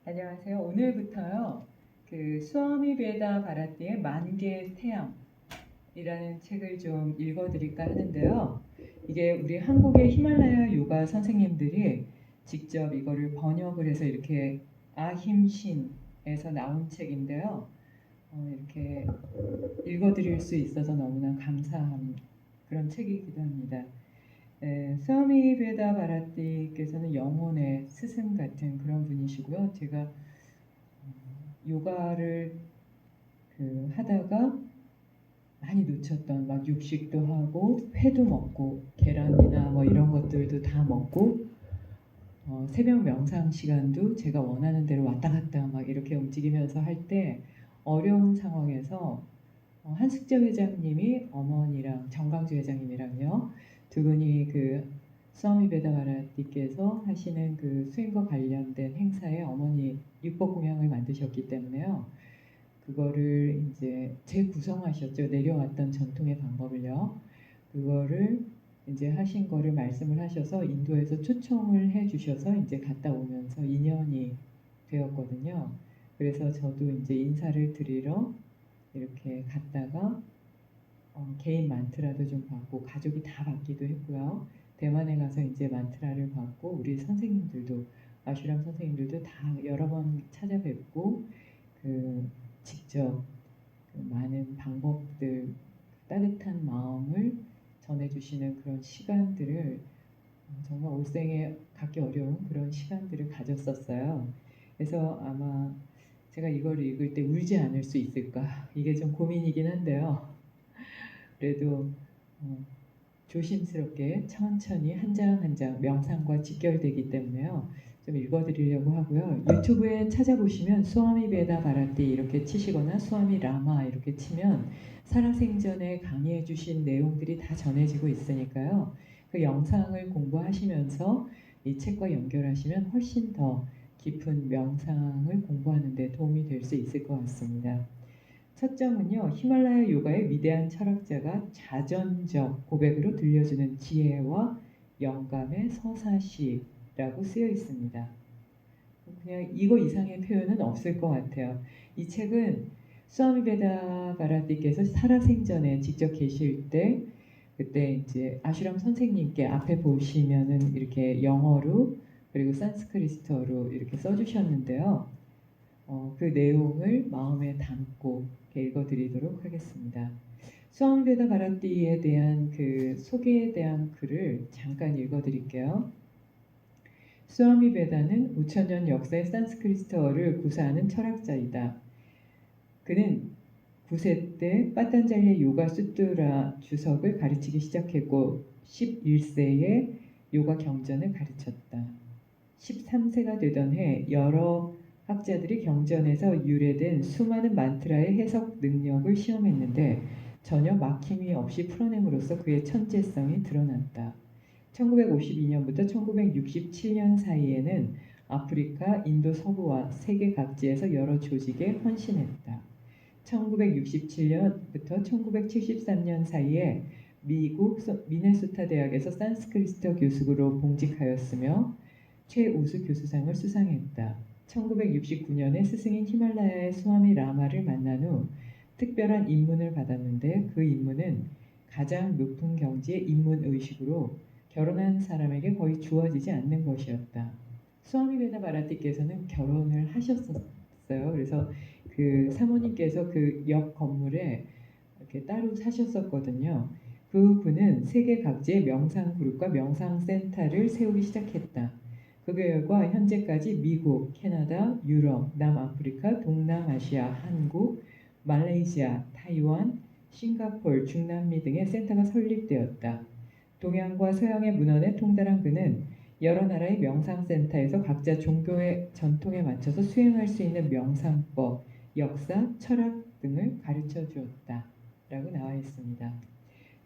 안녕하세요. 오늘부터요. 그 수아미 베다 바라티의 만개 태양이라는 책을 좀 읽어드릴까 하는데요. 이게 우리 한국의 히말라야 요가 선생님들이 직접 이거를 번역을 해서 이렇게 아힘신에서 나온 책인데요. 이렇게 읽어드릴 수 있어서 너무나 감사한 그런 책이기도 합니다. 스와미 베다 바라티께서는 영혼의 스승 같은 그런 분이시고요. 제가 요가를 하다가 많이 놓쳤던 막 육식도 하고 회도 먹고 계란이나 뭐 이런 것들도 다 먹고 새벽 명상 시간도 제가 원하는 대로 왔다 갔다 막 이렇게 움직이면서 할 때 어려운 상황에서 한숙재 회장님이 어머니랑 정강주 회장님이랑요 두 분이 스와미 베다바라티께서 하시는 그 수행과 관련된 행사에 어머니 육법 공양을 만드셨기 때문에요. 그거를 이제 재구성하셨죠. 내려왔던 전통의 방법을요. 그거를 이제 하신 거를 말씀을 하셔서 인도에서 초청을 해주셔서 이제 갔다 오면서 인연이 되었거든요. 그래서 저도 이제 인사를 드리러 이렇게 갔다가 개인 만트라도 좀 받고 가족이 다 받기도 했고요. 대만에 가서 이제 만트라를 받고 우리 선생님들도 아슈람 선생님들도 다 여러 번 찾아뵙고 직접 많은 방법들 따뜻한 마음을 전해주시는 그런 시간들을 정말 올생에 갖기 어려운 그런 시간들을 가졌었어요. 그래서 아마 제가 이걸 읽을 때 울지 않을 수 있을까 이게 좀 고민이긴 한데요. 그래도 조심스럽게 천천히 한 장 한 장 명상과 직결되기 때문에요. 좀 읽어드리려고 하고요. 유튜브에 찾아보시면 수아미 베다 바라티 이렇게 치시거나 수아미 라마 이렇게 치면 살아생전에 강의해 주신 내용들이 다 전해지고 있으니까요. 그 영상을 공부하시면서 이 책과 연결하시면 훨씬 더 깊은 명상을 공부하는 데 도움이 될 수 있을 것 같습니다. 첫 점은요, 히말라야 요가의 위대한 철학자가 자전적 고백으로 들려주는 지혜와 영감의 서사시라고 쓰여 있습니다. 그냥 이거 이상의 표현은 없을 것 같아요. 이 책은 스와미 베다 바라티께서 살아생전에 직접 계실 때 그때 이제 아슈람 선생님께 앞에 보시면은 이렇게 영어로 그리고 산스크리트어로 이렇게 써주셨는데요. 그 내용을 마음에 담고 읽어드리도록 하겠습니다. 수암베다 바라티에 대한 그 소개에 대한 글을 잠깐 읽어드릴게요. 수아미 베다는 5천년 역사의 산스크리트어를 구사하는 철학자이다. 그는 9세 때 빠탄잘리 요가 수트라 주석을 가르치기 시작했고 11세에 요가 경전을 가르쳤다. 13세가 되던 해 여러 학자들이 경전에서 유래된 수많은 만트라의 해석 능력을 시험했는데 전혀 막힘이 없이 풀어냄으로써 그의 천재성이 드러났다. 1952년부터 1967년 사이에는 아프리카, 인도 서부와 세계 각지에서 여러 조직에 헌신했다. 1967년부터 1973년 사이에 미국 미네소타 대학에서 산스크리트 교수로 봉직하였으며 최우수 교수상을 수상했다. 1969년에 스승인 히말라야의 스와미 라마를 만난 후 특별한 입문을 받았는데 그 입문은 가장 높은 경지의 입문 의식으로 결혼한 사람에게 거의 주어지지 않는 것이었다. 스와미 베다 바라티께서는 결혼을 하셨었어요. 그래서 그 사모님께서 그 옆 건물에 이렇게 따로 사셨었거든요. 그분은 세계 각지의 명상 그룹과 명상 센터를 세우기 시작했다. 그 결과 현재까지 미국, 캐나다, 유럽, 남아프리카, 동남아시아, 한국, 말레이시아, 타이완, 싱가포르, 중남미 등의 센터가 설립되었다. 동양과 서양의 문헌에 통달한 그는 여러 나라의 명상센터에서 각자 종교의 전통에 맞춰서 수행할 수 있는 명상법, 역사, 철학 등을 가르쳐 주었다. 라고 나와 있습니다.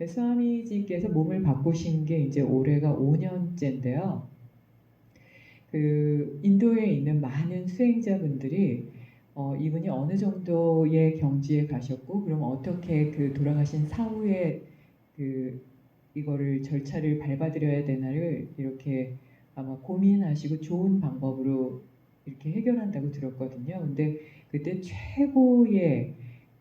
스와미지께서 몸을 바꾸신 게 이제 올해가 5년째인데요. 인도에 있는 많은 수행자분들이 이분이 어느 정도의 경지에 가셨고 그럼 어떻게 돌아가신 사후에 이거를 절차를 밟아들여야 되나를 이렇게 아마 고민하시고 좋은 방법으로 이렇게 해결한다고 들었거든요. 근데 그때 최고의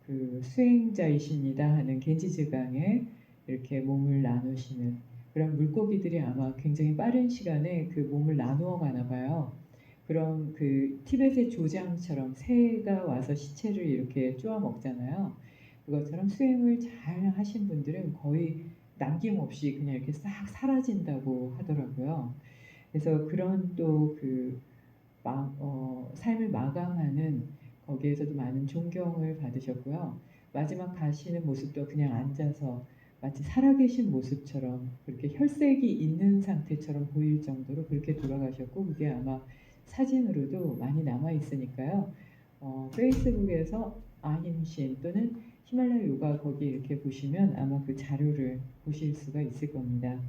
그 수행자이십니다 하는 겐지즈강에 이렇게 몸을 나누시는 그런 물고기들이 아마 굉장히 빠른 시간에 그 몸을 나누어 가나 봐요. 그럼 그 티벳의 조장처럼 새가 와서 시체를 이렇게 쪼아 먹잖아요. 그것처럼 수행을 잘 하신 분들은 거의 남김없이 그냥 이렇게 싹 사라진다고 하더라고요. 그래서 그런 또 그 삶을 마감하는 거기에서도 많은 존경을 받으셨고요. 마지막 가시는 모습도 그냥 앉아서 마치 살아계신 모습처럼 그렇게 혈색이 있는 상태처럼 보일 정도로 그렇게 돌아가셨고 그게 아마 사진으로도 많이 남아 있으니까요. 페이스북에서 아힘신 또는 히말라야 요가 거기 이렇게 보시면 아마 그 자료를 보실 수가 있을 겁니다.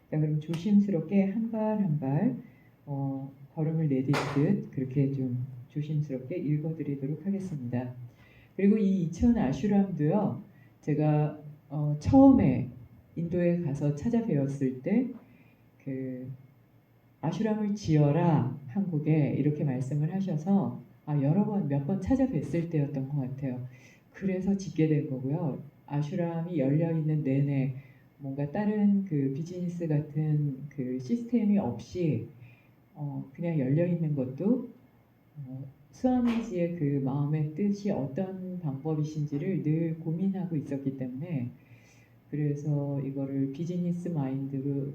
자, 그럼 조심스럽게 한 발 한 발 걸음을 내딛듯 그렇게 좀 조심스럽게 읽어드리도록 하겠습니다. 그리고 이 이천 아슈람도요. 제가 처음에 인도에 가서 찾아뵈었을 때 그 아슈람을 지어라 한국에 이렇게 말씀을 하셔서 여러 번 몇 번 찾아뵀을 때였던 것 같아요. 그래서 짓게 된 거고요. 아슈람이 열려 있는 내내 뭔가 다른 그 비즈니스 같은 그 시스템이 없이 그냥 열려 있는 것도 스와미지의 그 마음의 뜻이 어떤 방법이신지를 늘 고민하고 있었기 때문에 그래서 이거를 비즈니스 마인드로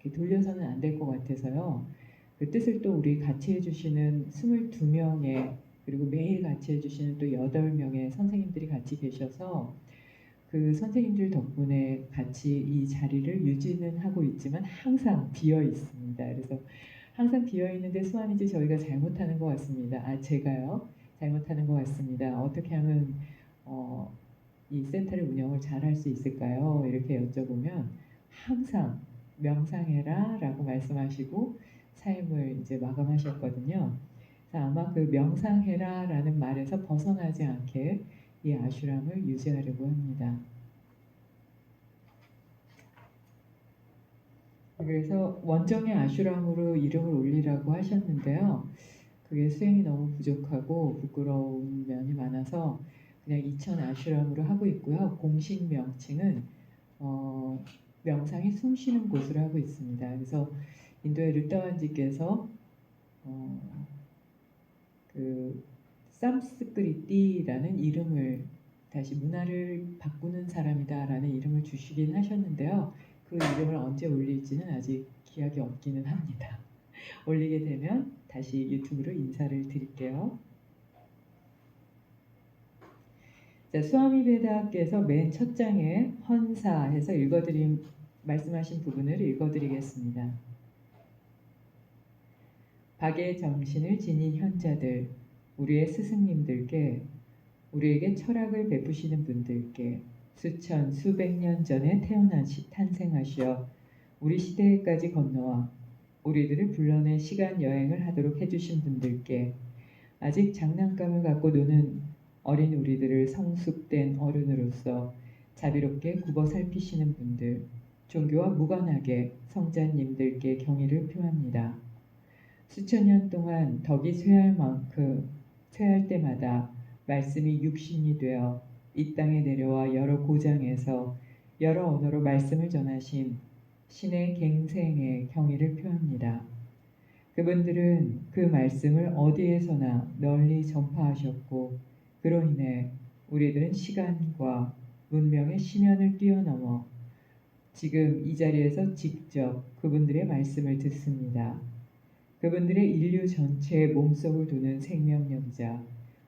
이렇게 돌려서는 안 될 것 같아서요. 그 뜻을 또 우리 같이 해주시는 22명의 그리고 매일 같이 해주시는 또 8명의 선생님들이 같이 계셔서 그 선생님들 덕분에 같이 이 자리를 유지는 하고 있지만 항상 비어 있습니다. 그래서 항상 비어 있는데 수완이지 저희가 잘못하는 것 같습니다. 제가요 잘못하는 것 같습니다. 어떻게 하면 이 센터를 운영을 잘 할 수 있을까요? 이렇게 여쭤보면 항상 명상해라 라고 말씀하시고 삶을 이제 마감하셨거든요. 그래서 아마 그 명상해라 라는 말에서 벗어나지 않게 이 아슈람을 유지하려고 합니다. 그래서 원정의 아슈람으로 이름을 올리라고 하셨는데요. 그게 수행이 너무 부족하고 부끄러운 면이 많아서 그냥 이천 아슈람으로 하고 있고요. 공식 명칭은 명상이 숨쉬는 곳으로 하고 있습니다. 그래서 인도의 르타완지께서 그 삼스크리티라는 이름을 다시 문화를 바꾸는 사람이다라는 이름을 주시긴 하셨는데요. 그 이름을 언제 올릴지는 아직 기약이 없기는 합니다. 올리게 되면 다시 유튜브로 인사를 드릴게요. 자, 수아미베다께서 맨 첫 장에 헌사해서 읽어드린 말씀하신 부분을 읽어드리겠습니다. 박의 정신을 지닌 현자들, 우리의 스승님들께, 우리에게 철학을 베푸시는 분들께 수천, 수백 년 전에 탄생하시어 우리 시대에까지 건너와 우리들을 불러내 시간 여행을 하도록 해주신 분들께 아직 장난감을 갖고 노는 어린 우리들을 성숙된 어른으로서 자비롭게 굽어 살피시는 분들, 종교와 무관하게 성자님들께 경의를 표합니다. 수천 년 동안 덕이 쇠할 때마다 말씀이 육신이 되어 이 땅에 내려와 여러 고장에서 여러 언어로 말씀을 전하신 신의 갱생에 경의를 표합니다. 그분들은 그 말씀을 어디에서나 널리 전파하셨고 그로 인해 우리들은 시간과 문명의 심연을 뛰어넘어 지금 이 자리에서 직접 그분들의 말씀을 듣습니다. 그분들의 인류 전체의 몸속을 도는 생명력이자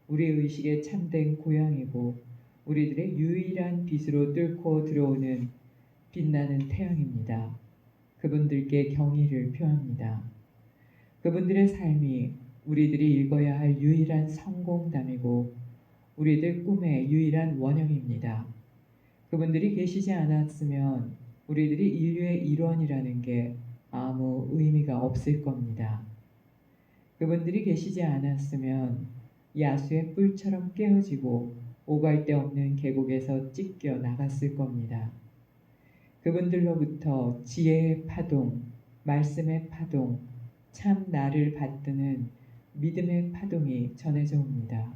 우리 의식의 참된 고향이고 우리들의 유일한 빛으로 뚫고 들어오는 빛나는 태양입니다. 그분들께 경의를 표합니다. 그분들의 삶이 우리들이 읽어야 할 유일한 성공담이고 우리들 꿈의 유일한 원형입니다. 그분들이 계시지 않았으면 우리들이 인류의 일원이라는 게 아무 의미가 없을 겁니다. 그분들이 계시지 않았으면 야수의 뿔처럼 깨어지고 오갈 데 없는 계곡에서 찢겨 나갔을 겁니다. 그분들로부터 지혜의 파동, 말씀의 파동, 참 나를 받드는 믿음의 파동이 전해져 옵니다.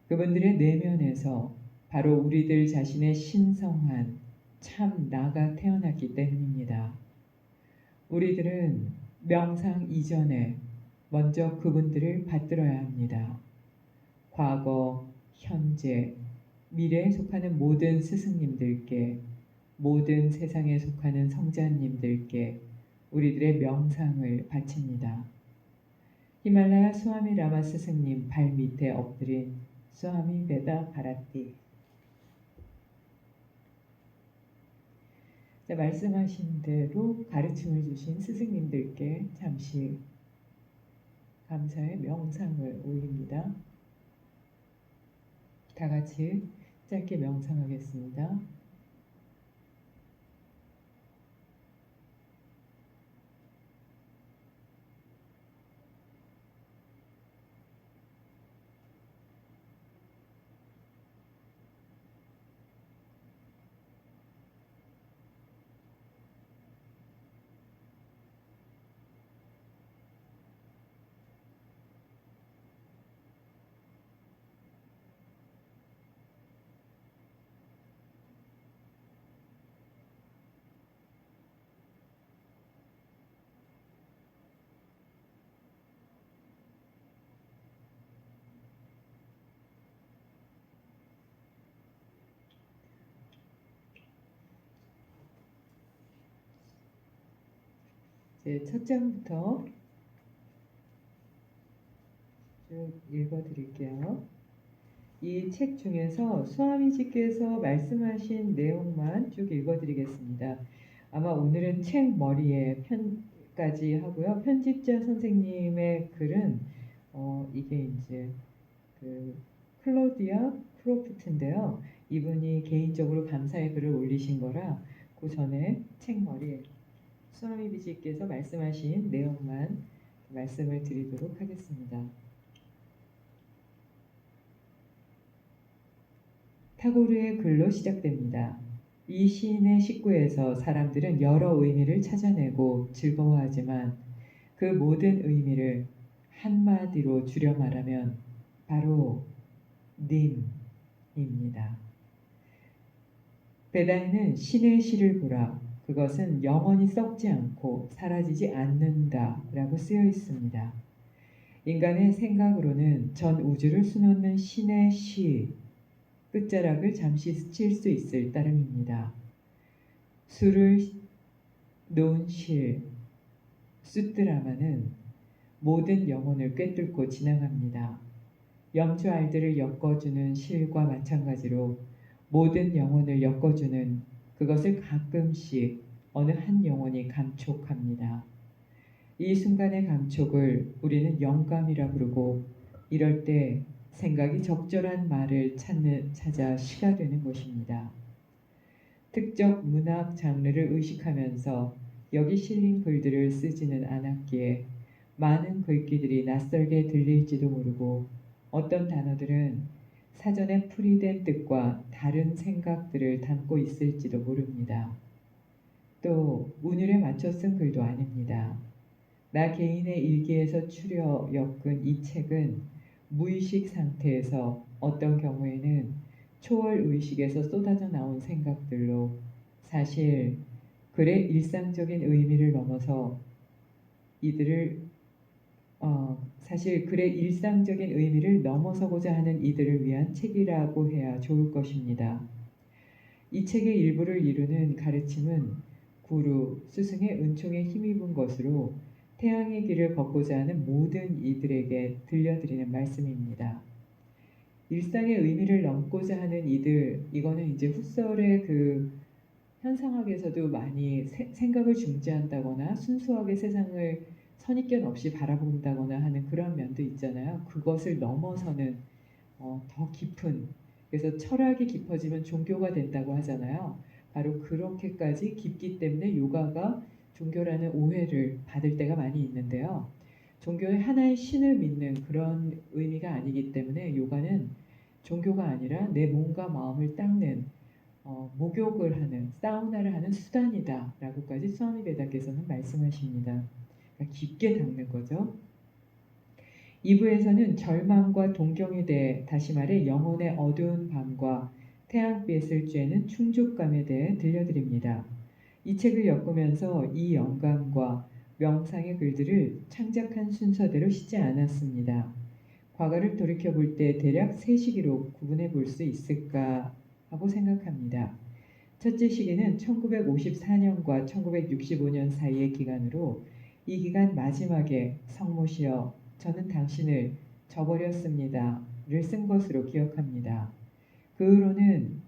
그분들의 내면에서 바로 우리들 자신의 신성한 참 나가 태어났기 때문입니다. 우리들은 명상 이전에 먼저 그분들을 받들어야 합니다. 과거, 현재, 미래에 속하는 모든 스승님들께, 모든 세상에 속하는 성자님들께 우리들의 명상을 바칩니다. 히말라야 스와미 라마 스승님 발 밑에 엎드린 스와미 베다 바라티. 자, 말씀하신 대로 가르침을 주신 스승님들께 잠시 감사의 명상을 올립니다. 다 같이 짧게 명상하겠습니다. 이제 첫 장부터 쭉 읽어드릴게요. 이 책 중에서 스와미지께서 말씀하신 내용만 쭉 읽어드리겠습니다. 아마 오늘은 책 머리에 편까지 하고요. 편집자 선생님의 글은 이게 이제 그 클로디아 크로프트인데요. 이분이 개인적으로 감사의 글을 올리신 거라 그 전에 책 머리에 스와미지께서 말씀하신 내용만 말씀을 드리도록 하겠습니다. 타고르의 글로 시작됩니다. 이 시인의 식구에서 사람들은 여러 의미를 찾아내고 즐거워하지만 그 모든 의미를 한마디로 줄여 말하면 바로 님입니다. 베다에는 신의 시를 보라. 그것은 영원히 썩지 않고 사라지지 않는다 라고 쓰여 있습니다. 인간의 생각으로는 전 우주를 수놓는 신의 시 끝자락을 잠시 스칠 수 있을 따름입니다. 수를 놓은 실, 수트라마는 모든 영혼을 꿰뚫고 지나갑니다. 염주 알들을 엮어주는 실과 마찬가지로 모든 영혼을 엮어주는 그것을 가끔씩 어느 한 영혼이 감촉합니다. 이 순간의 감촉을 우리는 영감이라 부르고 이럴 때 생각이 적절한 말을 찾아 시가 되는 것입니다. 특정 문학 장르를 의식하면서 여기 실린 글들을 쓰지는 않았기에 많은 글귀들이 낯설게 들릴지도 모르고 어떤 단어들은 사전에 풀이된 뜻과 다른 생각들을 담고 있을지도 모릅니다. 또 운율에 맞춰 쓴 글도 아닙니다. 나 개인의 일기에서 추려 엮은 이 책은 무의식 상태에서 어떤 경우에는 초월 의식에서 쏟아져 나온 생각들로 사실 글의 일상적인 의미를 넘어서 사실 글의 일상적인 의미를 넘어서고자 하는 이들을 위한 책이라고 해야 좋을 것입니다. 이 책의 일부를 이루는 가르침은 구루, 스승의 은총에 힘입은 것으로 태양의 길을 걷고자 하는 모든 이들에게 들려드리는 말씀입니다. 일상의 의미를 넘고자 하는 이들, 이거는 이제 훗설의 그 현상학에서도 많이 생각을 중지한다거나 순수하게 세상을 선입견 없이 바라본다거나 하는 그런 면도 있잖아요. 그것을 넘어서는 더 깊은, 그래서 철학이 깊어지면 종교가 된다고 하잖아요. 바로 그렇게까지 깊기 때문에 요가가 종교라는 오해를 받을 때가 많이 있는데요. 종교의 하나의 신을 믿는 그런 의미가 아니기 때문에 요가는 종교가 아니라 내 몸과 마음을 닦는 목욕을 하는 사우나를 하는 수단이다 라고까지 스와미 베다께서는 말씀하십니다. 그러니까 깊게 닦는 거죠. 2부에서는 절망과 동경에 대해, 다시 말해 영혼의 어두운 밤과 태양빛을 쬐는 충족감에 대해 들려드립니다. 이 책을 엮으면서 이 영감과 명상의 글들을 창작한 순서대로 씻지 않았습니다. 과거를 돌이켜볼 때 대략 세 시기로 구분해 볼 수 있을까 하고 생각합니다. 첫째 시기는 1954년과 1965년 사이의 기간으로, 이 기간 마지막에 성모시여 저는 당신을 저버렸습니다를 쓴 것으로 기억합니다. 그 후로는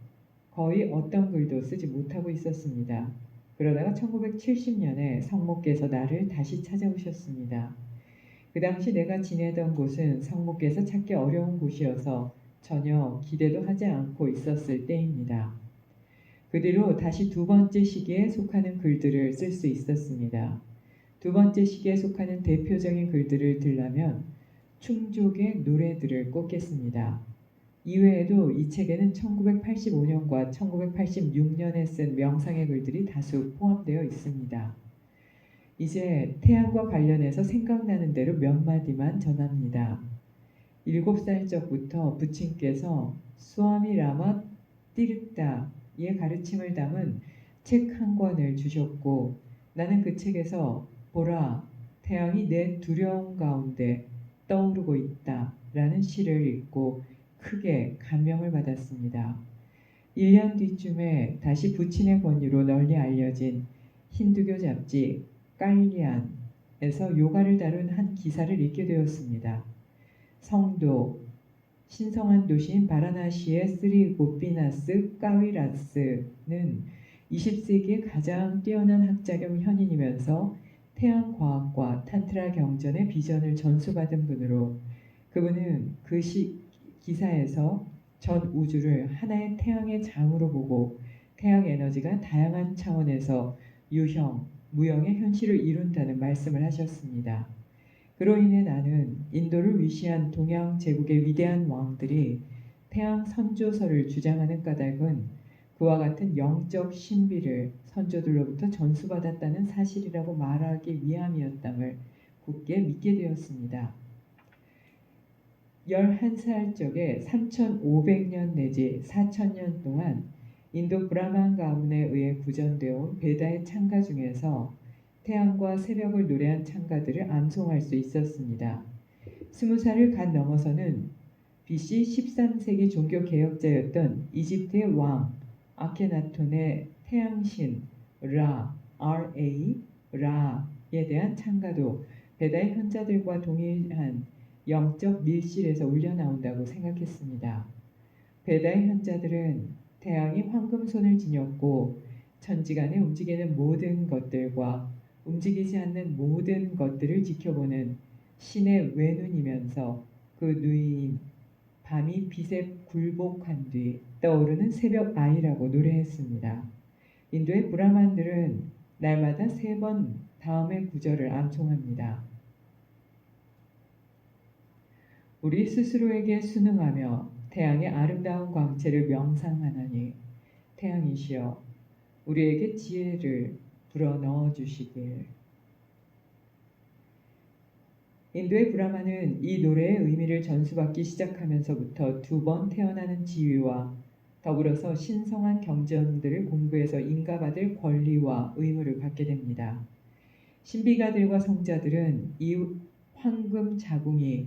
거의 어떤 글도 쓰지 못하고 있었습니다. 그러다가 1970년에 성모께서 나를 다시 찾아오셨습니다. 그 당시 내가 지내던 곳은 성모께서 찾기 어려운 곳이어서 전혀 기대도 하지 않고 있었을 때입니다. 그 뒤로 다시 두 번째 시기에 속하는 글들을 쓸 수 있었습니다. 두 번째 시기에 속하는 대표적인 글들을 들라면 충족의 노래들을 꼽겠습니다. 이외에도 이 책에는 1985년과 1986년에 쓴 명상의 글들이 다수 포함되어 있습니다. 이제 태양과 관련해서 생각나는 대로 몇 마디만 전합니다. 7살 적부터 부친께서 스와미 라마 띠르타의 가르침을 담은 책 한 권을 주셨고, 나는 그 책에서 보라, 태양이 내 두려움 가운데 떠오르고 있다 라는 시를 읽고 크게 감명을 받았습니다. 1년 뒤쯤에 다시 부친의 권유로 널리 알려진 힌두교 잡지 깔리안에서 요가를 다룬 한 기사를 읽게 되었습니다. 성도, 신성한 도시인 바라나시의 스리 고피나스 까위라스는 20세기의 가장 뛰어난 학자 겸 현인이면서 태양과학과 탄트라 경전의 비전을 전수받은 분으로, 그분은 그 기사에서 전 우주를 하나의 태양의 장으로 보고 태양 에너지가 다양한 차원에서 유형, 무형의 현실을 이룬다는 말씀을 하셨습니다. 그로 인해 나는 인도를 위시한 동양 제국의 위대한 왕들이 태양 선조설을 주장하는 까닭은 그와 같은 영적 신비를 선조들로부터 전수받았다는 사실이라고 말하기 위함이었담을 굳게 믿게 되었습니다. 11살 적에 3500년 내지 4000년 동안 인도 브라만 가문에 의해 구전되어 온 베다의 창가 중에서 태양과 새벽을 노래한 창가들을 암송할 수 있었습니다. 20살을 갓 넘어서는 BC 13세기 종교 개혁자였던 이집트의 왕 아케나톤의 태양신 라, 라에 대한 창가도 베다의 현자들과 동일한 영적 밀실에서 울려나온다고 생각했습니다. 베다의 현자들은 태양이 황금손을 지녔고 천지간에 움직이는 모든 것들과 움직이지 않는 모든 것들을 지켜보는 신의 외눈이면서 그 누이인 밤이 빛에 굴복한 뒤 떠오르는 새벽 아이라고 노래했습니다. 인도의 브라만들은 날마다 3번 다음의 구절을 암송합니다. 우리 스스로에게 순응하며 태양의 아름다운 광채를 명상하나니 태양이시여 우리에게 지혜를 불어넣어 주시길. 인도의 브라만은 이 노래의 의미를 전수받기 시작하면서부터 2번 태어나는 지위와 더불어서 신성한 경전들을 공부해서 인가받을 권리와 의무를 갖게 됩니다. 신비가들과 성자들은 이 황금 자궁이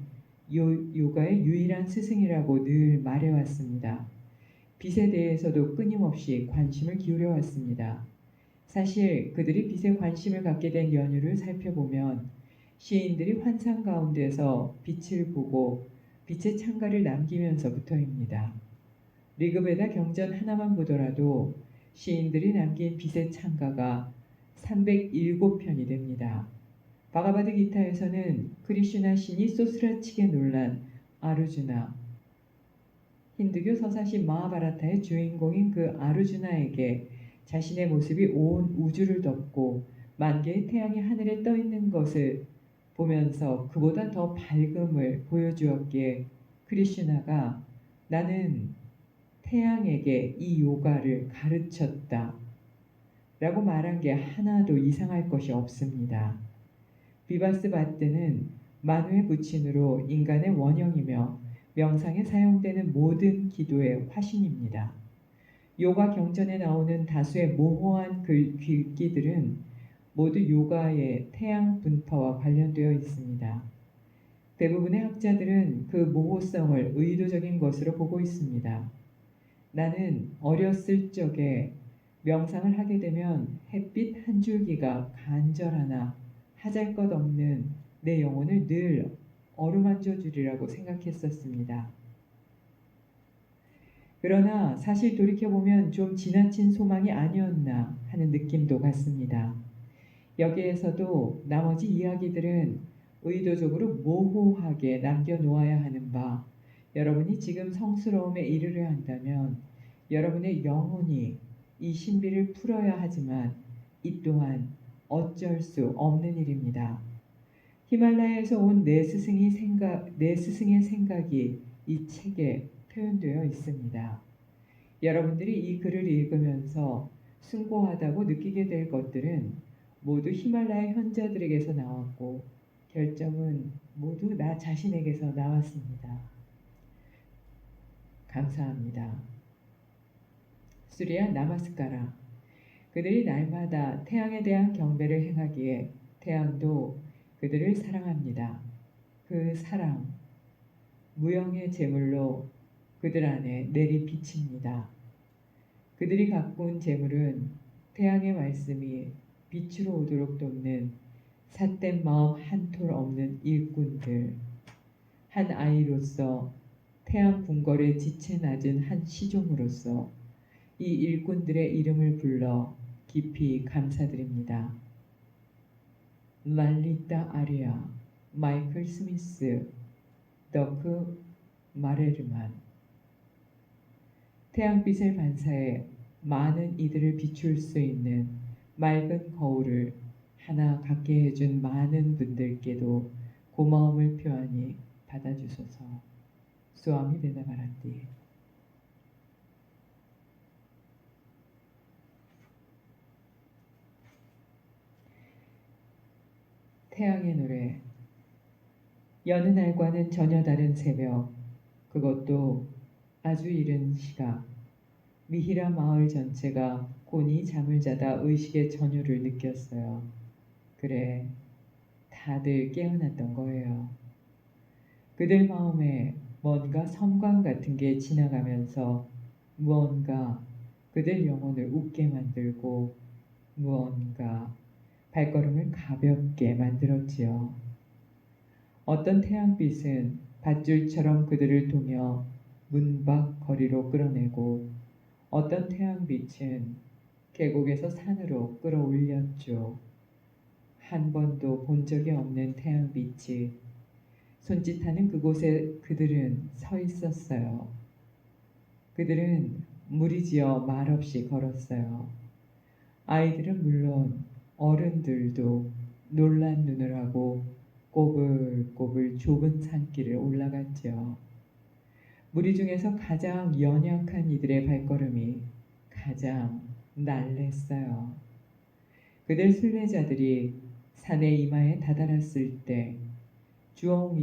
요가의 유일한 스승이라고 늘 말해왔습니다. 빛에 대해서도 끊임없이 관심을 기울여왔습니다. 사실 그들이 빛에 관심을 갖게 된 연유를 살펴보면 시인들이 환상 가운데서 빛을 보고 빛의 창가를 남기면서부터입니다. 리그베다 경전 하나만 보더라도 시인들이 남긴 빛의 창가가 307편이 됩니다. 바가바드 기타에서는 크리슈나 신이 소스라치게 놀란 아르주나, 힌두교 서사시 마하바라타의 주인공인 그 아르주나에게 자신의 모습이 온 우주를 덮고 만 개의 태양이 하늘에 떠 있는 것을 보면서 그보다 더 밝음을 보여주었기에 크리슈나가 나는 태양에게 이 요가를 가르쳤다 라고 말한 게 하나도 이상할 것이 없습니다. 비바스 바트는 만우의 부친으로 인간의 원형이며 명상에 사용되는 모든 기도의 화신입니다. 요가 경전에 나오는 다수의 모호한 글귀들은 모두 요가의 태양 분파와 관련되어 있습니다. 대부분의 학자들은 그 모호성을 의도적인 것으로 보고 있습니다. 나는 어렸을 적에 명상을 하게 되면 햇빛 한 줄기가 간절하나 하잘것없는 내 영혼을 늘 어루만져 주리라고 생각했었습니다. 그러나 사실 돌이켜보면 좀 지나친 소망이 아니었나 하는 느낌도 같습니다. 여기에서도 나머지 이야기들은 의도적으로 모호하게 남겨놓아야 하는 바, 여러분이 지금 성스러움에 이르려 한다면 여러분의 영혼이 이 신비를 풀어야 하지만 이 또한 어쩔 수 없는 일입니다. 히말라야에서 온 내 스승의 생각이 이 책에 표현되어 있습니다. 여러분들이 이 글을 읽으면서 숭고하다고 느끼게 될 것들은 모두 히말라야 현자들에게서 나왔고 결정은 모두 나 자신에게서 나왔습니다. 감사합니다. 수리야 나마스카라. 그들이 날마다 태양에 대한 경배를 행하기에 태양도 그들을 사랑합니다. 그 사랑, 무형의 제물로 그들 안에 내리 비칩니다. 그들이 가꾼 제물은 태양의 말씀이 빛으로 오도록 돕는 삿된 마음 한 톨 없는 일꾼들, 한 아이로서 태양 궁궐의 지체 낮은 한 시종으로서 이 일꾼들의 이름을 불러 깊이 감사드립니다. 랄리타 아리아, 마이클 스미스, 더크 마레르만. 태양빛을 반사해 많은 이들을 비출 수 있는 맑은 거울을 하나 갖게 해준 많은 분들께도 고마움을 표하니 받아주소서. 수아미 베다바라띠. 태양의 노래. 여느 날과는 전혀 다른 새벽, 그것도 아주 이른 시각. 미히라 마을 전체가 곤히 잠을 자다 의식의 전율을 느꼈어요. 그래, 다들 깨어났던 거예요. 그들 마음에 뭔가 섬광 같은 게 지나가면서 무언가 그들 영혼을 웃게 만들고 무언가 발걸음을 가볍게 만들었지요. 어떤 태양빛은 밧줄처럼 그들을 동여 문 밖 거리로 끌어내고 어떤 태양빛은 계곡에서 산으로 끌어올렸죠. 한 번도 본 적이 없는 태양빛이 손짓하는 그곳에 그들은 서 있었어요. 그들은 무리지어 말없이 걸었어요. 아이들은 물론 어른들도 놀란 눈을 하고 꼬불꼬불 좁은 산길을 올라갔죠. 무리 중에서 가장 연약한 이들의 발걸음이 가장 날랬어요. 그들 순례자들이 산의 이마에 다다랐을 때 주홍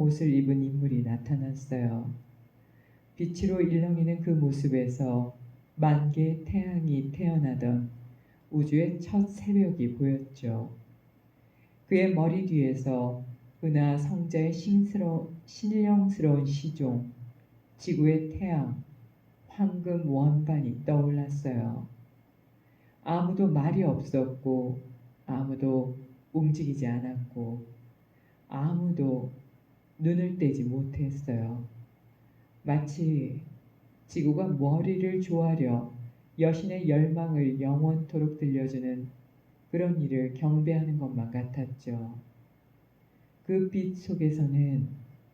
옷을 입은 인물이 나타났어요. 빛으로 일렁이는 그 모습에서 만 개의 태양이 태어나던 우주의 첫 새벽이 보였죠. 그의 머리 뒤에서 은하 성자의 신령스러운 시종, 지구의 태양, 황금 원반이 떠올랐어요. 아무도 말이 없었고 아무도 움직이지 않았고 아무도 눈을 떼지 못했어요. 마치 지구가 머리를 조아려 여신의 열망을 영원토록 들려주는 그런 일을 경배하는 것만 같았죠. 그 빛 속에서는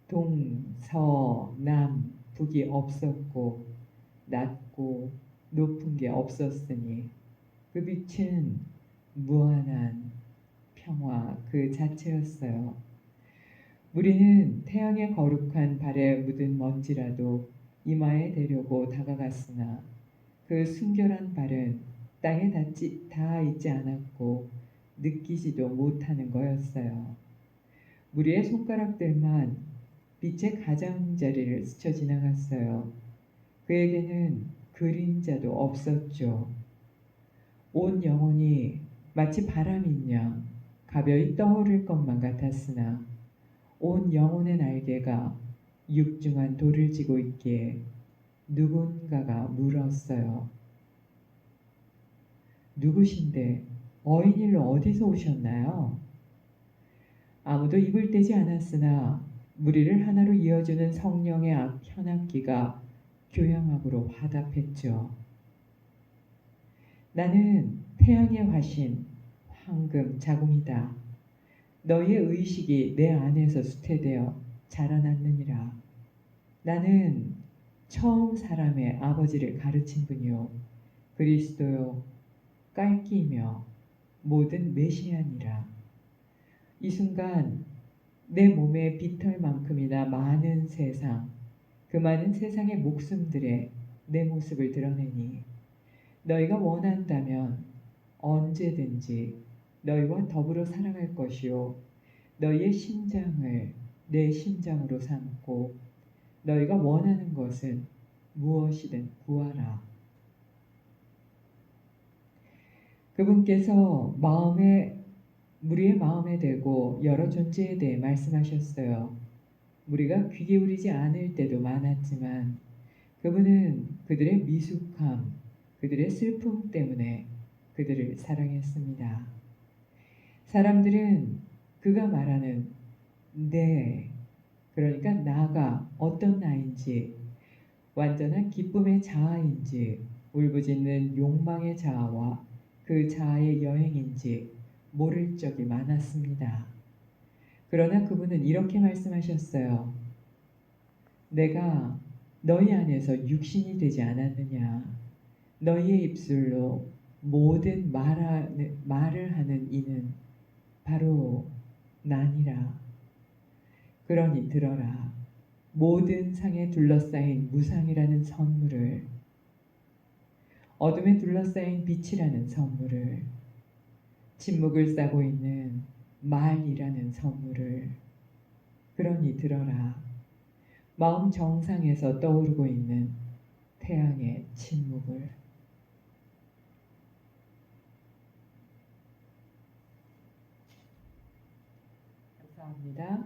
동, 서, 남, 북이 없었고 낮고 높은 게 없었으니 그 빛은 무한한 평화 그 자체였어요. 우리는 태양의 거룩한 발에 묻은 먼지라도 이마에 대려고 다가갔으나 그 순결한 발은 땅에 닿지 않았고 느끼지도 못하는 거였어요. 무리의 손가락들만 빛의 가장자리를 스쳐 지나갔어요. 그에게는 그림자도 없었죠. 온 영혼이 마치 바람인 양 가벼이 떠오를 것만 같았으나 온 영혼의 날개가 육중한 돌을 지고 있기에 누군가가 물었어요. 누구신데 어인일로 어디서 오셨나요? 아무도 입을 떼지 않았으나 무리를 하나로 이어주는 성령의 현악기가 교향악으로 화답했죠. 나는 태양의 화신, 황금 자궁이다. 너희의 의식이 내 안에서 수태되어 자라났느니라. 나는 처음 사람의 아버지를 가르친 분이요 그리스도요 깔기이며 모든 메시아니라. 이 순간 내 몸의 빗털만큼이나 많은 세상, 그 많은 세상의 목숨들에 내 모습을 드러내니 너희가 원한다면 언제든지 너희와 더불어 살아갈 것이요 너희의 심장을 내 심장으로 삼고 너희가 원하는 것은 무엇이든 구하라. 그분께서 우리의 마음에 대고 여러 존재에 대해 말씀하셨어요. 우리가 귀 기울이지 않을 때도 많았지만 그분은 그들의 미숙함, 그들의 슬픔 때문에 그들을 사랑했습니다. 사람들은 그가 말하는 네, 그러니까 나가 어떤 나인지, 완전한 기쁨의 자아인지, 울부짖는 욕망의 자아와 그 자아의 여행인지 모를 적이 많았습니다. 그러나 그분은 이렇게 말씀하셨어요. 내가 너희 안에서 육신이 되지 않았느냐. 너희의 입술로 모든 말을 하는 이는 바로 나니라. 그러니 들어라. 모든 상에 둘러싸인 무상이라는 선물을, 어둠에 둘러싸인 빛이라는 선물을, 침묵을 싸고 있는 말이라는 선물을. 그러니 들어라. 마음 정상에서 떠오르고 있는 태양의 침묵을. 감사합니다.